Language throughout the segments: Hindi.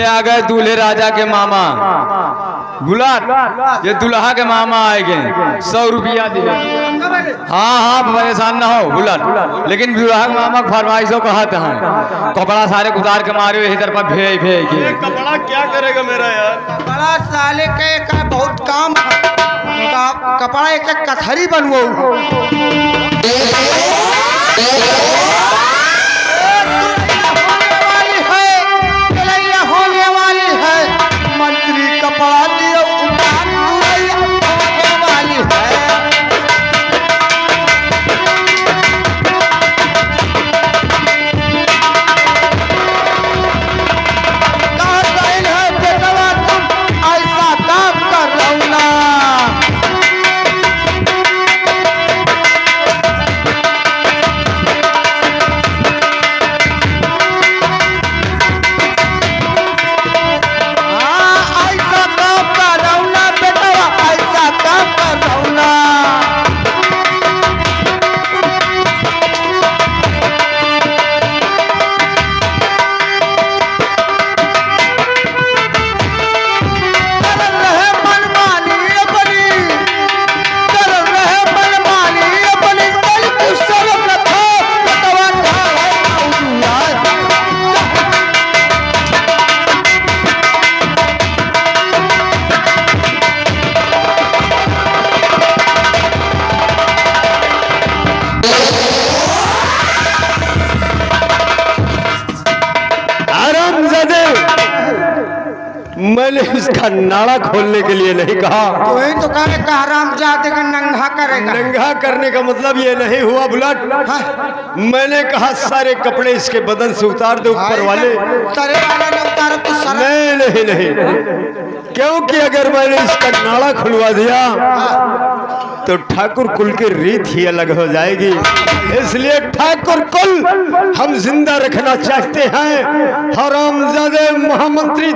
ये आ गए दूल्हे राजा के मामा बुलाट। ये दुल्हा के मामा आएंगे 100 रुपया दे। हाँ हाँ परेशान ना हो बुलाट, लेकिन दुल्हा के मामा फरमाइशों कहते हैं कपड़ा सारे उतार के मारे इधर पर भेज भेज ये कपड़ा क्या करेगा मेरा यार? कपड़ा साले के का बहुत काम कपड़ा एक कथरी बनवो होने वाली है मंत्री कपड़ा दियो होने वाली है। कहाँ गइल है बेटवा तुम ऐसा काम कर रौला। मैंने इसका नाड़ा खोलने के लिए नहीं कहा। तो ही तो कहा हरामजादे का नंगा करेगा। नंगा करने का मतलब ये नहीं हुआ बुलट। हाँ। मैंने कहा सारे कपड़े इसके बदन से उतार दे ऊपर वाले। तरे वाला ने उतार तो सारा नहीं नहीं नहीं, क्योंकि अगर मैंने इसका नाड़ा खुलवा दिया तो ठाकुर कुल की रीत ही अलग हो जाएगी। इसलिए ठाकुर कुल हम जिंदा रखना चाहते हैं। हरामजादे महामंत्री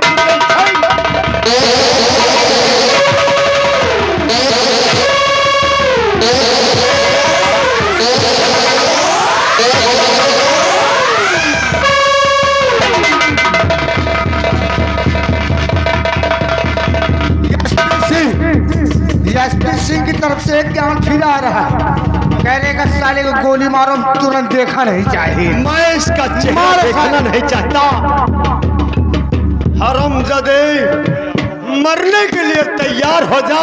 सिंह की तरफ से एक ज्ञान फिर आ रहा है। कहने का साले को गोली मारो तुरंत देखा नहीं चाहिए। मैं इसका चेहरा देखना नहीं चाहता। हरामजादे मरने के लिए तैयार हो जा,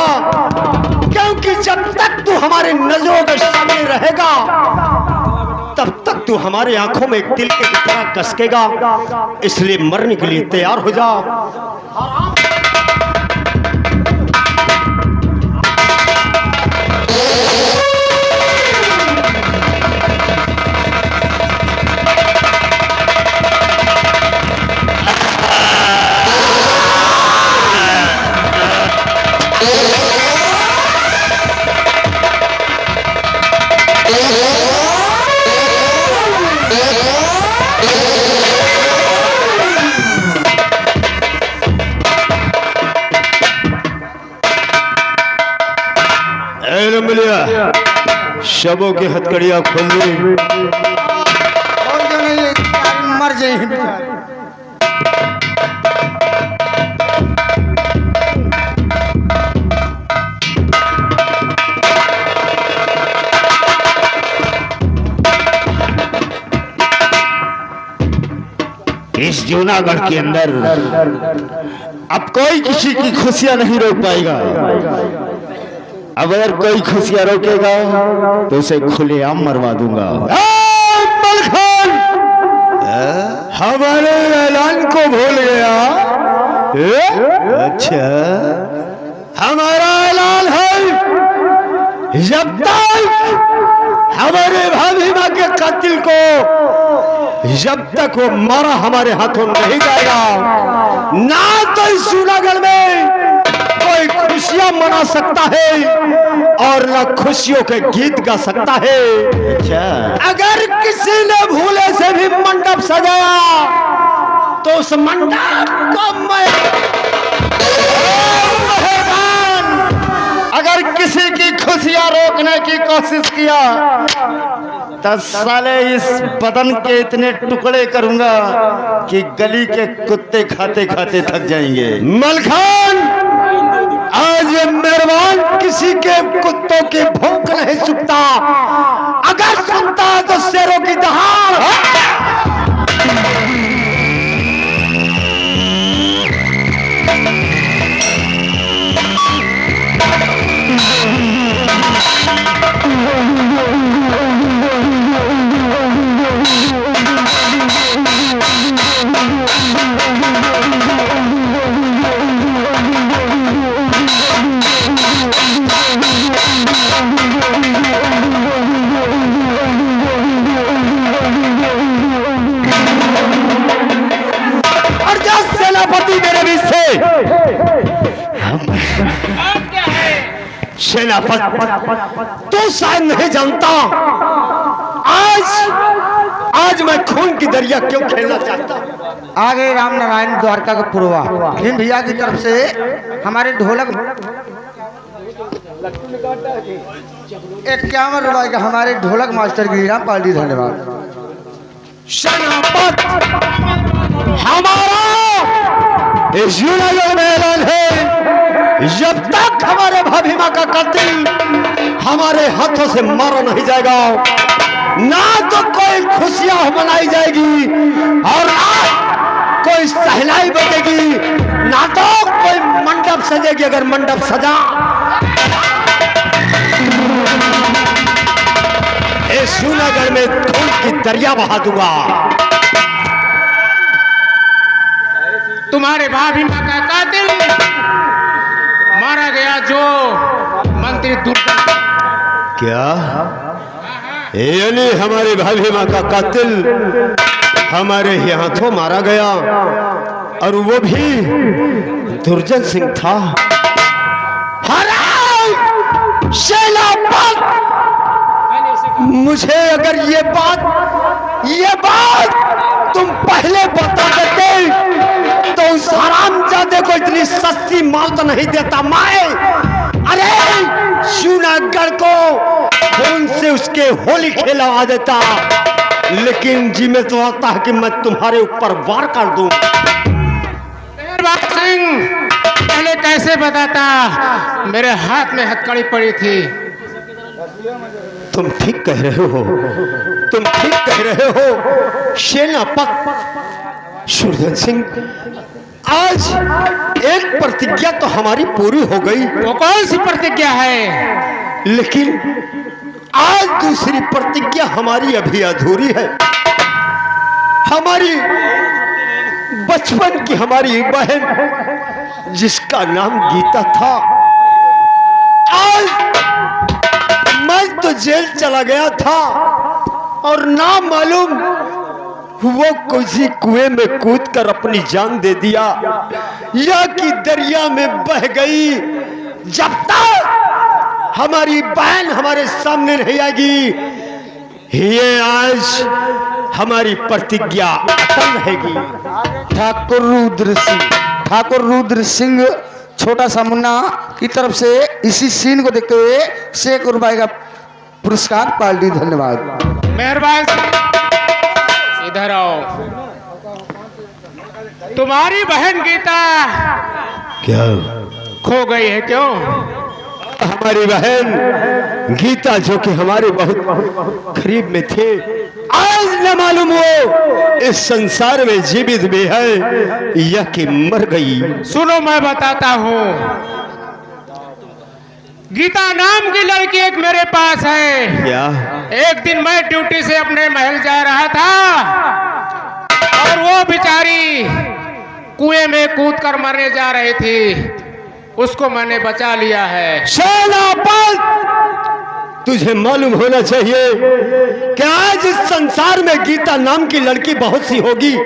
क्योंकि जब तक तू हमारे नजरों के सामने रहेगा तब तक तू हमारे आंखों में एक तिल के तरह कसकेगा। इसलिए मरने के लिए तैयार हो जा। शबों की हथकड़ियां खोल दी और जो नहीं मर जाए। इस जूनागढ़ के अंदर अब कोई किसी की खुशियां नहीं रोक पाएगा। अगर कोई खुशियां रोकेगा तो उसे खुलेआम मरवा दूंगा। हमारे ऐलान को भूल गया? अच्छा, हमारा ऐलान है जब तक हमारे भाभी माँ के कातिल को जब तक वो मारा हमारे हाथों नहीं जाएगा ना तो इस जूनागढ़ में कोई खुशियां मना सकता है और ना खुशियों के गीत गा सकता है। अच्छा, अगर किसी ने भूले से भी मंडप सजाया तो उस मंडप को मैं अगर किसी की खुशियां रोकने की कोशिश किया तो साले इस बदन के इतने टुकड़े करूंगा कि गली के कुत्ते खाते खाते थक जाएंगे। मलखान, आज ये मेहरबान किसी के कुत्तों की भूख नहीं सुनता, अगर सुनता तो शेरों की दहाड़। सेनापति मेरे बीच से सेनापति तू शायद नहीं जानता आज मैं खून की दरिया क्यों खेलना चाहता हूँ। आगे राम नारायण द्वारका का पुरवा भीम भैया की तरफ से हमारे ढोलक 51 रुपए का हमारे ढोलक मास्टर गिरिराम पाल्टी, धन्यवाद। सेनापति, हमारा इस युनागढ़ में ऐलान है, जब तक हमारे भाभी माँ का कातिल हमारे हाथों से मारा नहीं जाएगा, ना तो कोई खुशियां मनाई जाएगी और ना कोई सहनाई बजेगी, ना तो कोई मंडप सजेगी। अगर मंडप सजा इस युनागढ़ में खून की दरिया बहा दूंगा। तुम्हारे भाभी माँ का कातिल मारा गया जो मंत्री दुर्गा। क्या यानी हमारे भाभी माँ का कातिल हमारे ही हाथों मारा गया, और वो भी दुर्जन सिंह था। हराम सेनापति, मुझे अगर ये बात तुम पहले बता देते तो उस हरामजादे को इतनी सस्ती माल तो नहीं देता मैं। अरे जूनागढ़ को खून से उसके होली खेलवा देता, लेकिन जी में तो आता है कि मैं तुम्हारे ऊपर वार कर दूं। सिंह, पहले कैसे बताता, मेरे हाथ में हथकड़ी पड़ी थी। तुम ठीक कह रहे हो, तुम ठीक कह रहे हो सेनापति सुरधन सिंह। आज एक प्रतिज्ञा तो हमारी पूरी हो गई। वो कौन सी प्रतिज्ञा है? लेकिन आज दूसरी प्रतिज्ञा हमारी अभी अधूरी है। हमारी बचपन की हमारी बहन जिसका नाम गीता था, आज मैं तो जेल चला गया था और ना मालूम वो किसी कुएं में कूद कर अपनी जान दे दिया या कि दरिया में बह गई। जब तक हमारी बहन हमारे सामने नहीं आएगी, ये आज हमारी प्रतिज्ञा अटल रहेगी। ठाकुर रुद्र सिंह छोटा सा मुन्ना की तरफ से इसी सीन को देखते हुए 100 रुपए का पुरस्कार पार्टी, धन्यवाद। मेहरबान, इधर आओ। तुम्हारी बहन गीता क्या खो गई है? क्यों? हमारी बहन गीता जो कि हमारे बहुत करीब में थे, आज न मालूम वो इस संसार में जीवित भी है या कि मर गई। सुनो, मैं बताता हूँ। गीता नाम की लड़की एक मेरे पास है। क्या? एक दिन मैं ड्यूटी से अपने महल जा रहा था और वो बेचारी कुएं में कूदकर मरने जा रही थी, उसको मैंने बचा लिया है। सेनापति, तुझे मालूम होना चाहिए कि आज इस संसार में गीता नाम की लड़की बहुत सी होगी,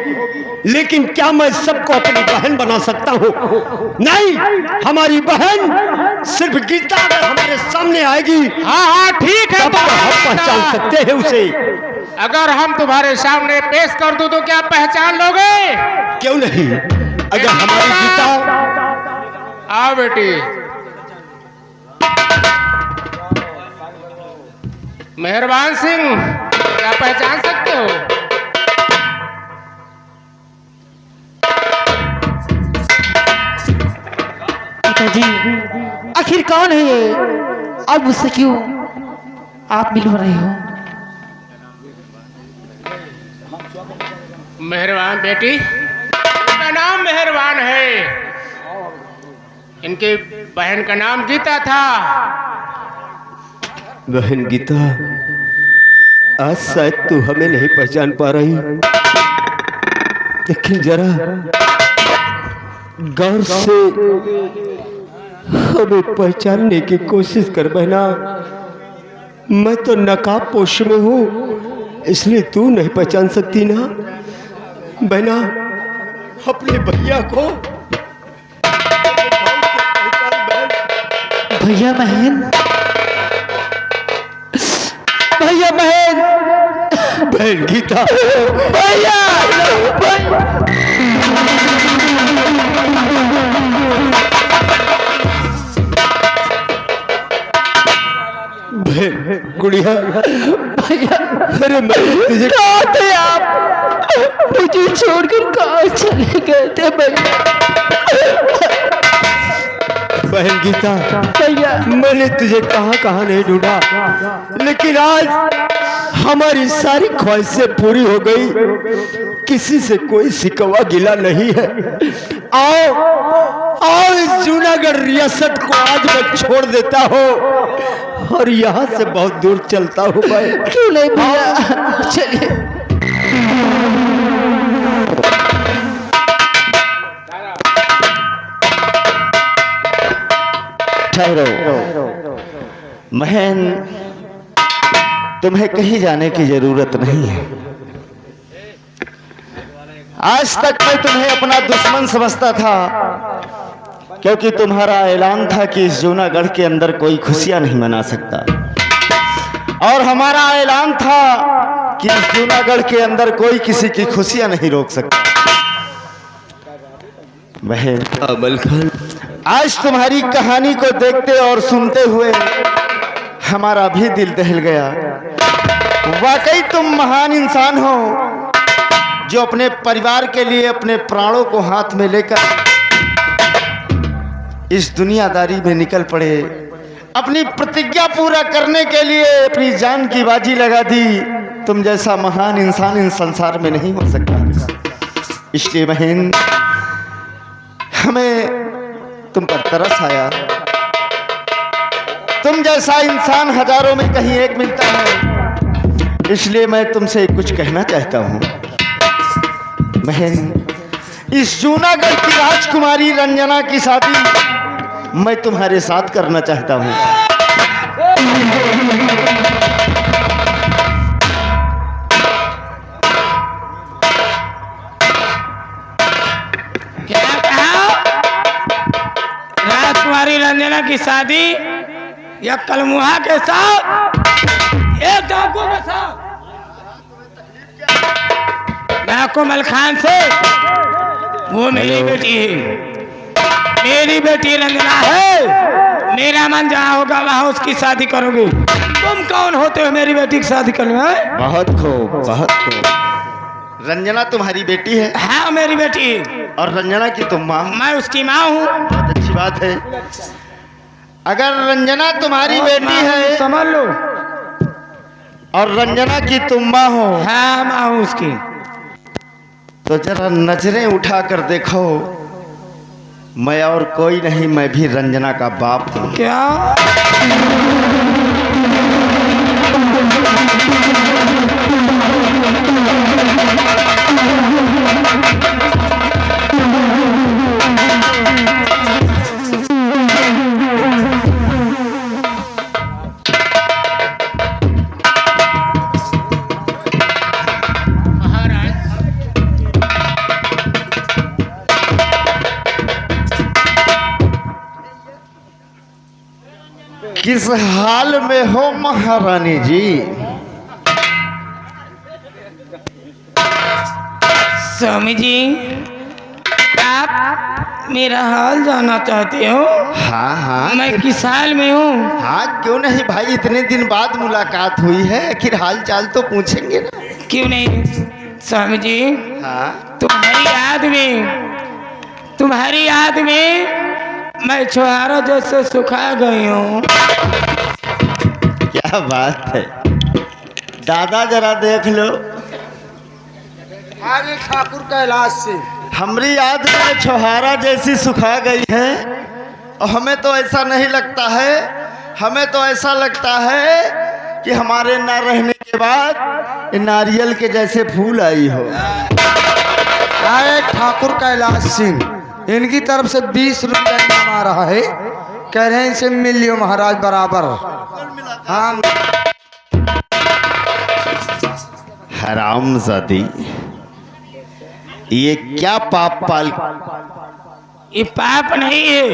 लेकिन क्या मैं सबको अपनी बहन बना सकता हूँ? नहीं, हमारी बहन सिर्फ गीता अगर हमारे सामने आएगी, हाँ ठीक है, तो हम पहचान सकते हैं उसे। अगर हम तुम्हारे सामने पेश कर दूं तो क्या पहचान लोगे? क्यों नहीं? अगर हमारी गीता आओ बेटी। मेहरबान सिंह, क्या पहचान सकते हो? पिताजी, आखिर कौन है ये? अब मुझसे क्यों आप मिल रहे हो? मेहरबान बेटी, इनका नाम मेहरबान है। इनकी बहन का नाम गीता था। बहन गीता, आज शायद तू हमें नहीं पहचान पा रही, लेकिन जरा गौर से हमें पहचानने की कोशिश कर बहना। मैं तो नकाब पोश में हूँ, इसलिए तू नहीं पहचान सकती ना बहना। अपने भैया को भैया बहन, भैया बहन, बहन गीता, भैया बहन गुड़िया, भैया, अरे मैं तुझे कहाँ थे आप? मुझे छोड़कर कहाँ चले गए थे भैया? बहन गीता, भैया, मैंने तुझे कहाँ कहाँ नहीं ढूंढा, लेकिन आज हमारी सारी ख्वाहिशें पूरी हो गई। किसी से कोई शिकवा गिला नहीं है। आओ आओ, इस जूनागढ़ रियासत को आज मैं छोड़ देता हूँ और यहाँ से बहुत दूर चलता हूँ भाई। क्यों नहीं भैया, चलिए। ठहरो महन, तुम्हें कहीं जाने की जरूरत नहीं है। आज तक मैं तुम्हें अपना दुश्मन समझता था, क्योंकि तुम्हारा ऐलान था कि इस जूनागढ़ के अंदर कोई खुशियां नहीं मना सकता, और हमारा ऐलान था कि इस जूनागढ़ के अंदर कोई किसी की खुशियां नहीं रोक सकता। बहन अमल खान, आज तुम्हारी कहानी को देखते और सुनते हुए हमारा भी दिल दहल गया। वाकई तुम महान इंसान हो, जो अपने परिवार के लिए अपने प्राणों को हाथ में लेकर इस दुनियादारी में निकल पड़े। अपनी प्रतिज्ञा पूरा करने के लिए अपनी जान की बाजी लगा दी। तुम जैसा महान इंसान इस संसार में नहीं हो सकता। इसलिए बहन, हमें तुम पर तरस आया। तुम जैसा इंसान हजारों में कहीं एक मिलता है, इसलिए मैं तुमसे कुछ कहना चाहता हूँ। बहन, इस जूनागढ़ की राजकुमारी रंजना की शादी मैं तुम्हारे साथ करना चाहता हूँ। क्या कहा? राजकुमारी रंजना की शादी या कलमुहा के साथ, एक डाकू के साथ, डाकू मल खान से? वो मेरी बेटी है, मेरी बेटी रंजना है। मेरा मन जहाँ होगा वहाँ उसकी शादी करोगे। तुम कौन होते हो मेरी बेटी की शादी करने में? बहुत खूब, बहुत खूब। रंजना तुम्हारी बेटी है? हाँ, मेरी बेटी है। और रंजना की तुम माँ? मैं उसकी माँ हूँ। बहुत अच्छी बात है। अगर रंजना तुम्हारी बेटी है, समझ लो, और रंजना की तुम माँ हो, हाँ माँ हूँ उसकी, तो जरा नजरें उठा कर देखो। मैं और कोई नहीं, मैं भी रंजना का बाप हूँ। क्या? किस हाल में हो महारानी जी? स्वामी जी, आप मेरा हाल जानना चाहते हो? हाँ हाँ मैं किस हाल में हूँ? हाँ क्यों नहीं भाई, इतने दिन बाद मुलाकात हुई है, आखिर हाल चाल तो पूछेंगे ना। क्यों नहीं स्वामी जी, हाँ तुम्हारी याद में मैं छुहारा जैसे सुखा गई हूँ। क्या बात है दादा, जरा देख लो। आगे ठाकुर कैलाश से हमारी याद में छुहारा जैसी सुखा गई है, और हमें तो ऐसा नहीं लगता है, हमें तो ऐसा लगता है कि हमारे न रहने के बाद ये नारियल के जैसे फूल आई हो। आए ठाकुर कैलाश सिंह, इनकी तरफ से 20 रुपया इनाम आ रहा है, कह रहे हैं इनसे मिल लियो महाराज बराबर। हाँ हरामजादी, ये क्या पाप पाल। ये पाप नहीं है,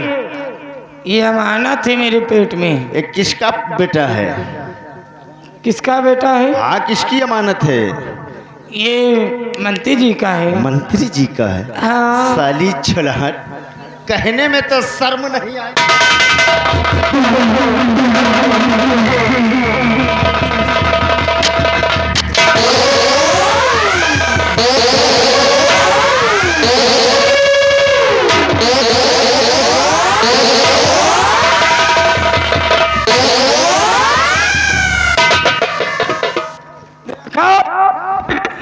ये अमानत है मेरे पेट में। ये किसका बेटा है? किसका बेटा है? हाँ किसकी अमानत है? ये मंत्री जी का है। मंत्री जी का है? हाँ। साली छलहट, कहने में तो शर्म नहीं आई।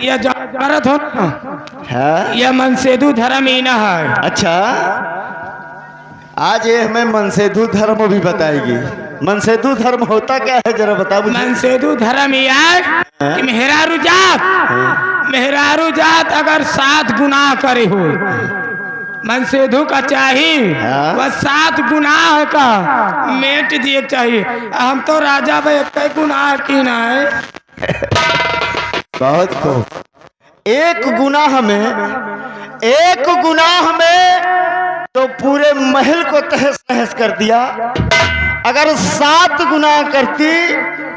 यह जानत हो ना, है? यह मनसेदु धर्म ही ना है। अच्छा, आज ये हमें मनसेधु धर्म भी बताएगी। मनसेधु धर्म होता क्या है, जरा बता मुझे। मनसेदु धर्म ही है कि मेहरारू जात अगर 7 गुनाह करे हो, मनसेधु का चाहिए हाँ? वह 7 गुनाह का मेट दिए चाहिए। हम तो राजा भाई एक गुनाह की ना है। बहुत खूब। एक गुनाह में तो पूरे महल को तहस नहस कर दिया। अगर 7 गुनाह करती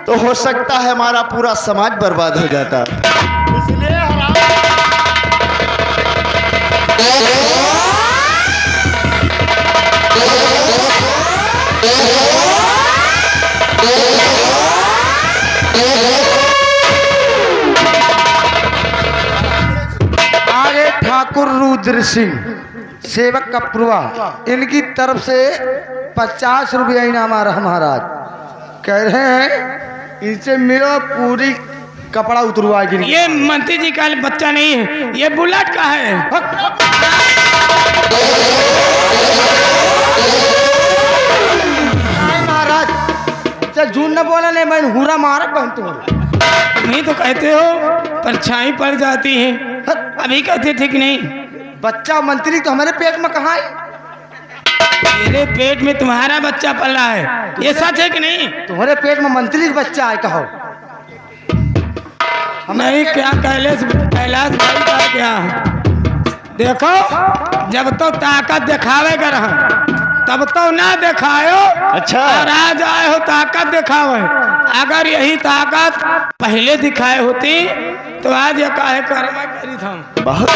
तो हो सकता है हमारा पूरा समाज बर्बाद हो जाता। इसलिए आगे ठाकुर रुद्र सिंह सेवक कपरुआ, इनकी तरफ से 50 रुपया इनाम आ रहा महाराज। कह रहे हैं इनसे मिलो, पूरी कपड़ा उतरवाएगी। ये मंत्री जी का बच्चा नहीं है, ये बुलेट का है। महाराज चल झूठ न बोला, नहीं मैं हुरा मारा बहन तुम्हारी। नहीं तो कहते हो परछाई पड़ जाती है, अभी कहते थे कि नहीं। बच्चा मंत्री तो हमारे पेट में कहाँ है? मेरे पेट में तुम्हारा बच्चा पल रहा है, ये सच है कि नहीं? तुम्हारे पेट में मंत्री का बच्चा है, कहो। नहीं क्या कैलाश भाई का क्या? देखो जब तो ताकत दिखावेगा रहा, तब तो ना दिखायो। अच्छा। और आज आए हो ताकत दिखावे। अगर यही ताकत पहले दिखाए होती तो आज ये काहे कर्म करी था। बहुत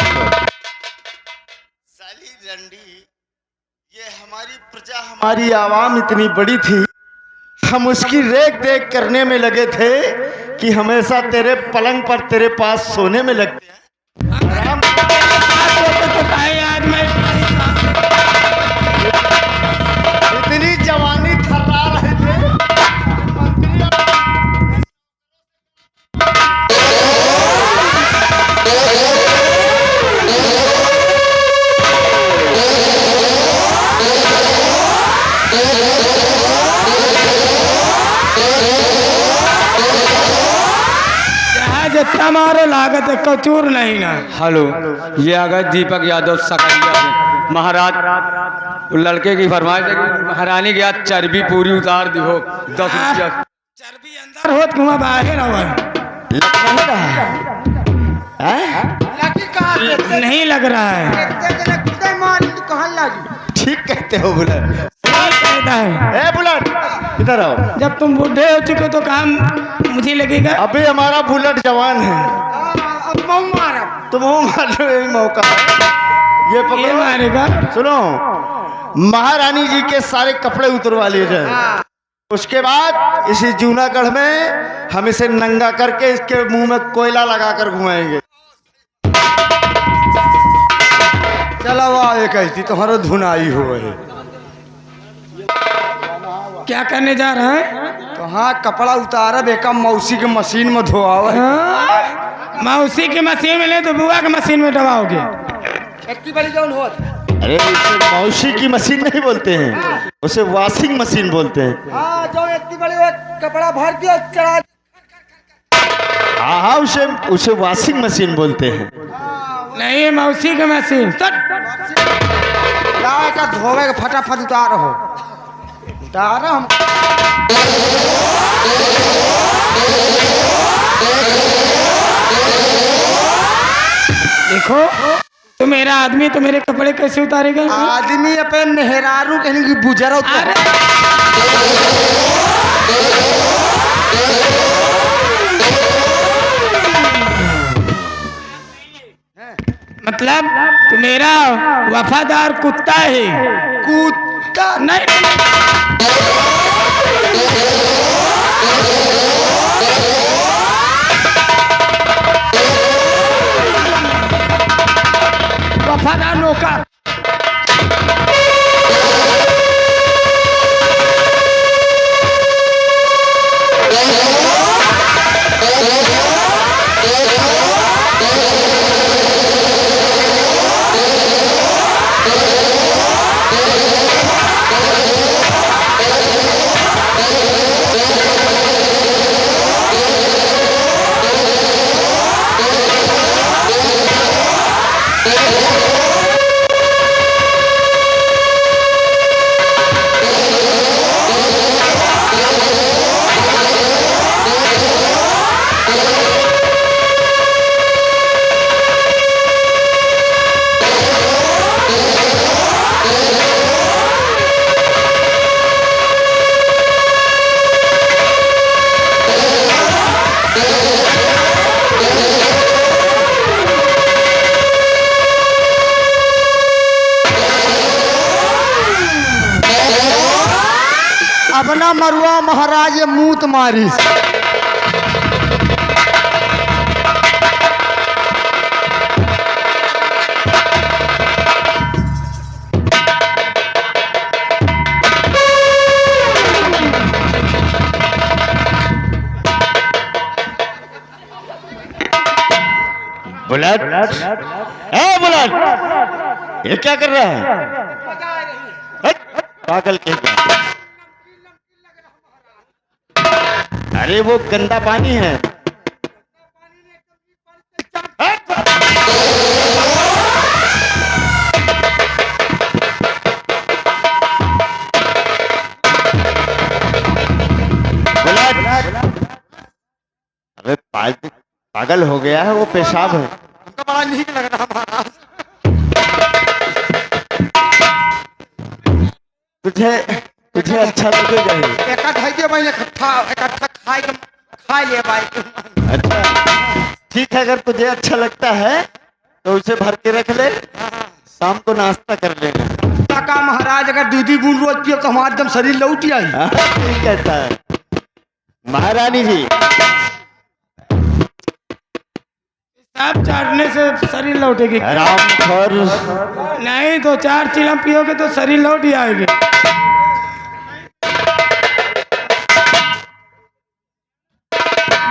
साली रंडी, ये हमारी प्रजा, हमारी आवाम इतनी बड़ी थी, हम उसकी रेख देख करने में लगे थे कि हमेशा तेरे पलंग पर तेरे पास सोने में लगते हैं। आज मैं इतनी जवानी थर्रा रहे थे। जितना मारो लागत कचूर नहीं ना। हेलो, ये अगर दीपक यादव सकरिया से महाराज, लड़के की फरमाइश है कि महारानी के हाथ चर्बी पूरी उतार दी हो 10 रुपया। चर्बी अंदर होत कुआं बाहर हुआ नहीं लग रहा है। ठीक कहते हो बुलट। कहता है ए बुलट, इधर आओ। जब तुम बूढ़े हो चुके तो काम मुझे लगेगा। अभी हमारा बुलट जवान है, तुम मारो, यही मौका है। ये ये पकड़ो। मारेगा। सुनो, महारानी जी के सारे कपड़े उतरवा लिए जाए। उसके बाद इसी जूनागढ़ में हम इसे नंगा करके इसके मुंह में कोयला लगाकर घुमाएंगे। चला वाह एक ऐसी तुम्हारा धुनाई हो है। क्या करने जा रहा है? तो हाँ कपड़ा उतारा बेका मौसी के मशीन में धोआवा। हाँ? मौसी की मशीन में ले तो बुआ की मशीन में दबाओगे। अरे उसे मौसी की मशीन नहीं बोलते हैं, उसे वॉशिंग मशीन बोलते हैं। जो इतनी बड़ी कपड़ा भर दिया चढ़ा। हाँ उसे वॉशिंग मशीन बोलते हैं। नहीं है मौसी की मशीन। ला का धोवे के फटाफट उतार हो। उतार हम देखो तो मेरा आदमी तो मेरे कपड़े कैसे उतारेगा? आदमी अपने मेहरारू कहीं की बुजरा उतार। मतलब तू मेरा वफादार कुत्ता है। कुत्ता नहीं वफादार नौकर। अपना मरुआ महाराज मूत मारी। बुलेट, बुलेट, ये क्या कर रहा है? पागल के क्या? अरे वो गंदा पानी है। अरे पागल हो गया है, वो पेशाब है। हमको बड़ा ठीक लग रहा महाराज। तुझे अच्छा लगेगा ही। इकट्ठा मैंने इकट्ठा खा लिया भाई। अच्छा ठीक है, अगर तुझे अच्छा लगता है तो उसे भर के रख ले, शाम को नाश्ता कर लेना। का महाराज अगर दूधी बूंद रोज पियो तो हमारा एकदम शरीर लौट आई। ठीक कहता है महारानी जी। आप चाटने से शरीर लौटेगी। आराम कर। नहीं तो 4 चिलम पियोगे तो शरीर लौट ही आएगी।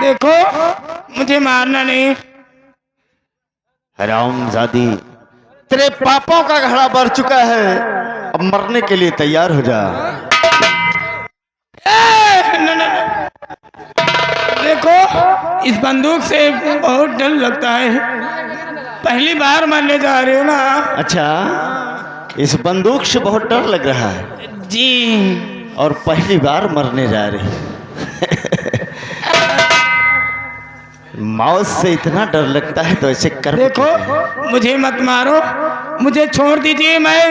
देखो मुझे मारना नहीं। हरामजादी, तेरे पापों का घड़ा भर चुका है, अब मरने के लिए तैयार हो जा। देखो इस बंदूक से बहुत डर लगता है। पहली बार मरने जा रहे हो ना? अच्छा, इस बंदूक से बहुत डर लग रहा है जी। और पहली बार मरने जा रही। मौत से इतना डर लगता है तो ऐसे कर। देखो मुझे मत मारो, मुझे छोड़ दीजिए, मैं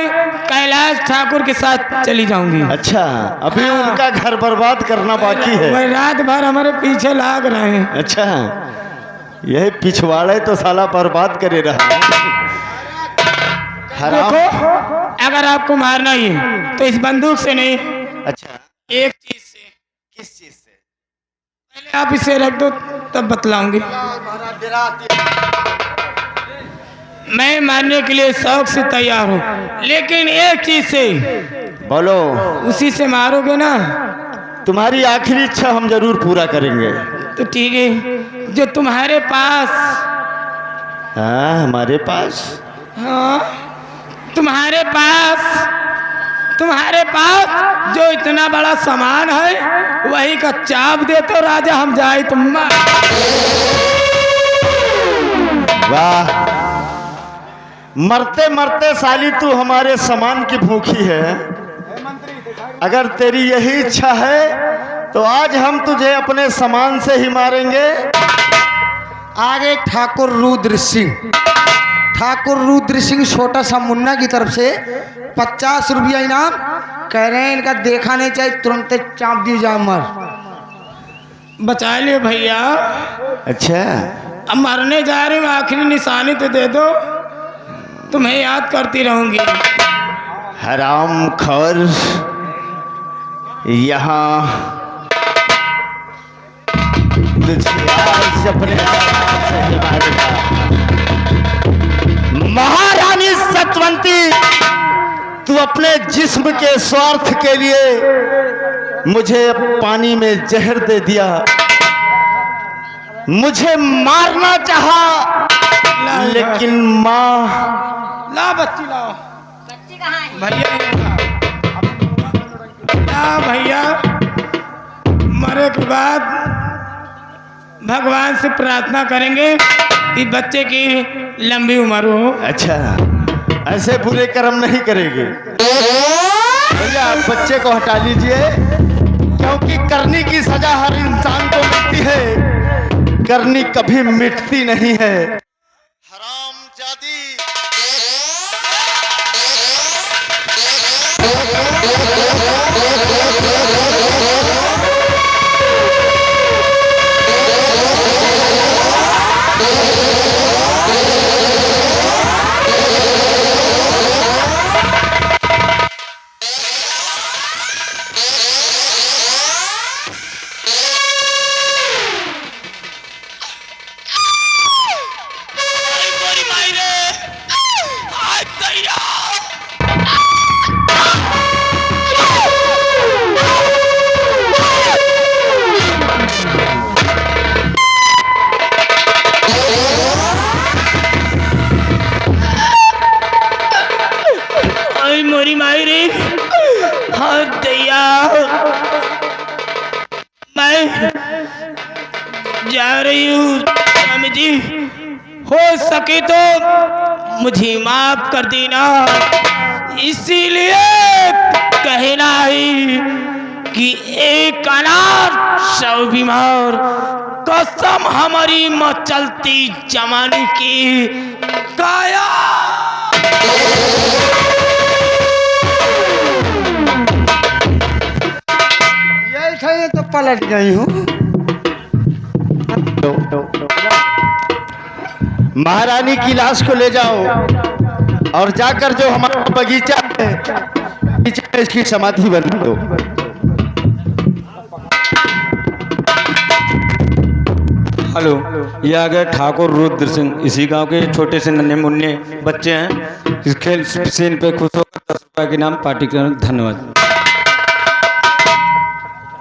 कैलाश ठाकुर के साथ चली जाऊंगी। अच्छा, अभी उनका घर बर्बाद करना बाकी है। वही रात भर हमारे पीछे लाग रहे हैं। अच्छा, यही पिछवाड़े तो साला बर्बाद करे रहा। देखो अगर आपको मारना ही है तो इस बंदूक से नहीं, अच्छा, एक चीज से। किस चीज से? पहले आप इसे रख दो तब बतलाऊंगी। मैं मारने के लिए शौक से तैयार हूँ, लेकिन एक चीज से। बोलो। उसी से मारोगे ना? तुम्हारी आखिरी इच्छा हम जरूर पूरा करेंगे। तो ठीक है, जो तुम्हारे पास। हाँ, हमारे पास? हाँ, तुम्हारे पास जो इतना बड़ा सामान है वही का चाप दे तो राजा हम जाए तुम। वाह, मरते मरते साली तू हमारे सामान की भूखी है। अगर तेरी यही इच्छा है तो आज हम तुझे अपने सामान से ही मारेंगे। आगे ठाकुर रुद्र सिंह छोटा सा मुन्ना की तरफ से 50 रुपया इनाम। कह रहे हैं इनका देखा नहीं चाहिए, तुरंत चाप दी जाए मर। बचा लियो भैया। अच्छा, अब मरने जा रही हूँ, आखिरी निशानी तो दे दो, तुम्हें याद करती रहूंगी। हराम खोर, यहाँ तुझे आज अपने से ही मारेगा। महारानी सतवंती, तू अपने जिस्म के स्वार्थ के लिए मुझे पानी में जहर दे दिया, मुझे मारना चाहा, लेकिन माँ। ला बच्ची लाओ। बच्ची कहाँ है? भैया ला भैया। मरे के बाद भगवान से प्रार्थना करेंगे कि बच्चे की लंबी उम्र हो। अच्छा, ऐसे बुरे कर्म नहीं करेंगे भैया। आप बच्चे को हटा लीजिए, क्योंकि करनी की सजा हर इंसान को मिलती है, करनी कभी मिटती नहीं है। हरामजादी। मोरी मायरे, हाँ दैया, मैं जा रही हूँ स्वामी जी। हो सके तो मुझे माफ कर देना, इसीलिए कहना है कि एक अनाथ 100 बीमार, कसम हमारी मचलती जमाने की काया। यही तो पलट गई हूँ। महारानी की लाश को ले जाओ और जाकर जो हमारा बगीचा है, बगीचे में इसकी समाधि बना दो। हेलो, ये आ गए ठाकुर रुद्र सिंह। इसी गांव के छोटे से नन्हे मुन्ने बच्चे हैं। इस खेल सीन पे खुश होकर 10 रुपए के नाम पार्टी करने। धन्यवाद।